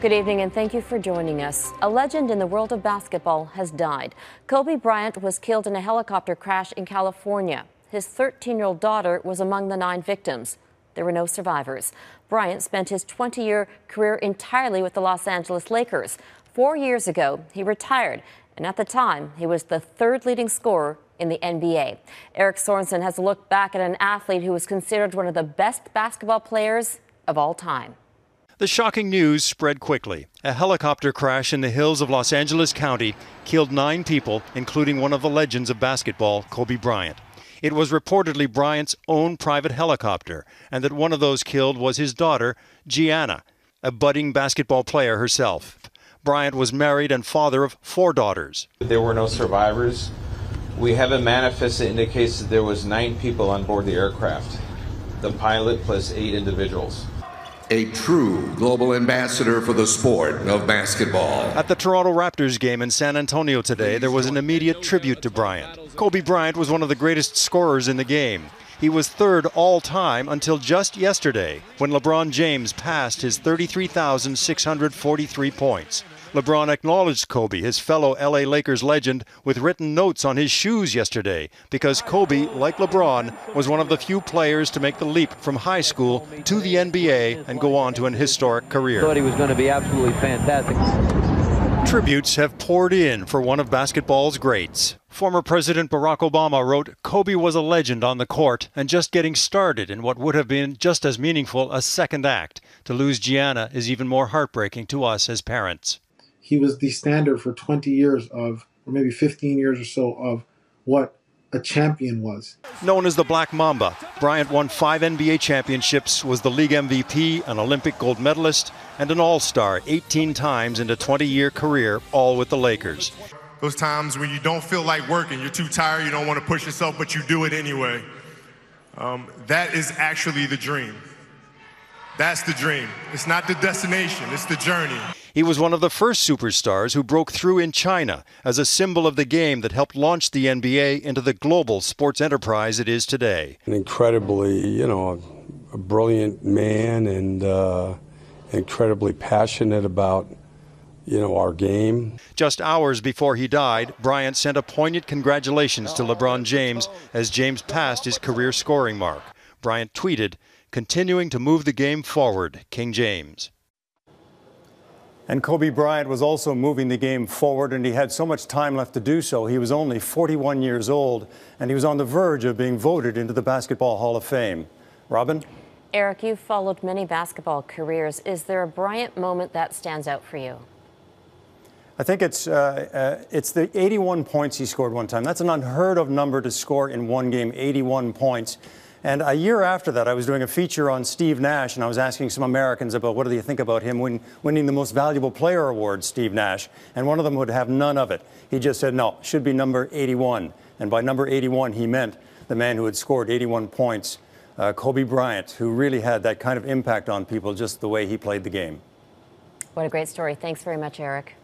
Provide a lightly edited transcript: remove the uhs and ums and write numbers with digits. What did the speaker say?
Good evening and thank you for joining us. A legend in the world of basketball has died. Kobe Bryant was killed in a helicopter crash in California. His 13-year-old daughter was among the 9 victims. There were no survivors. Bryant spent his 20-year career entirely with the Los Angeles Lakers. 4 years ago, he retired, and at the time, he was the 3rd leading scorer in the NBA. Eric Sorensen has a look back at an athlete who was considered one of the best basketball players of all time. The shocking news spread quickly. A helicopter crash in the hills of Los Angeles County killed 9 people, including one of the legends of basketball, Kobe Bryant. It was reportedly Bryant's own private helicopter, and that one of those killed was his daughter, Gianna, a budding basketball player herself. Bryant was married and father of 4 daughters. There were no survivors. We have a manifest that indicates that there was 9 people on board the aircraft, the pilot plus 8 individuals. A true global ambassador for the sport of basketball. At the Toronto Raptors game in San Antonio today, there was an immediate tribute to Bryant. Kobe Bryant was one of the greatest scorers in the game. He was 3rd all-time until just yesterday, when LeBron James passed his 33,643 points. LeBron acknowledged Kobe, his fellow LA Lakers legend, with written notes on his shoes yesterday, because Kobe, like LeBron, was one of the few players to make the leap from high school to the NBA and go on to an historic career. Thought he was going to be absolutely fantastic. Tributes have poured in for one of basketball's greats. Former President Barack Obama wrote, "Kobe was a legend on the court and just getting started in what would have been just as meaningful a second act. To lose Gianna is even more heartbreaking to us as parents." He was the standard for 20 years of, or maybe 15 years or so, of what a champion was. Known as the Black Mamba, Bryant won 5 NBA championships, was the league MVP, an Olympic gold medalist, and an all-star 18 times in a 20-year career, all with the Lakers. Those times when you don't feel like working, you're too tired, you don't want to push yourself, but you do it anyway. That is actually the dream. That's the dream. It's not the destination, it's the journey. He was one of the first superstars who broke through in China as a symbol of the game that helped launch the NBA into the global sports enterprise it is today. An incredibly, a brilliant man and incredibly passionate about, our game. Just hours before he died, Bryant sent a poignant congratulations to LeBron James as James passed his career scoring mark. Bryant tweeted, "Continuing to move the game forward, King James." And Kobe Bryant was also moving the game forward, and he had so much time left to do so. He was only 41 years old, and he was on the verge of being voted into the Basketball Hall of Fame. Robin? Eric, you've followed many basketball careers. Is there a Bryant moment that stands out for you? I think it's the 81 points he scored one time. That's an unheard of number to score in one game, 81 points. And a year after that, I was doing a feature on Steve Nash, and I was asking some Americans about what do they think about him winning the Most Valuable Player award, Steve Nash, and one of them would have none of it. He just said, no, it should be number 81. And by number 81, he meant the man who had scored 81 points, Kobe Bryant, who really had that kind of impact on people just the way he played the game. What a great story. Thanks very much, Eric.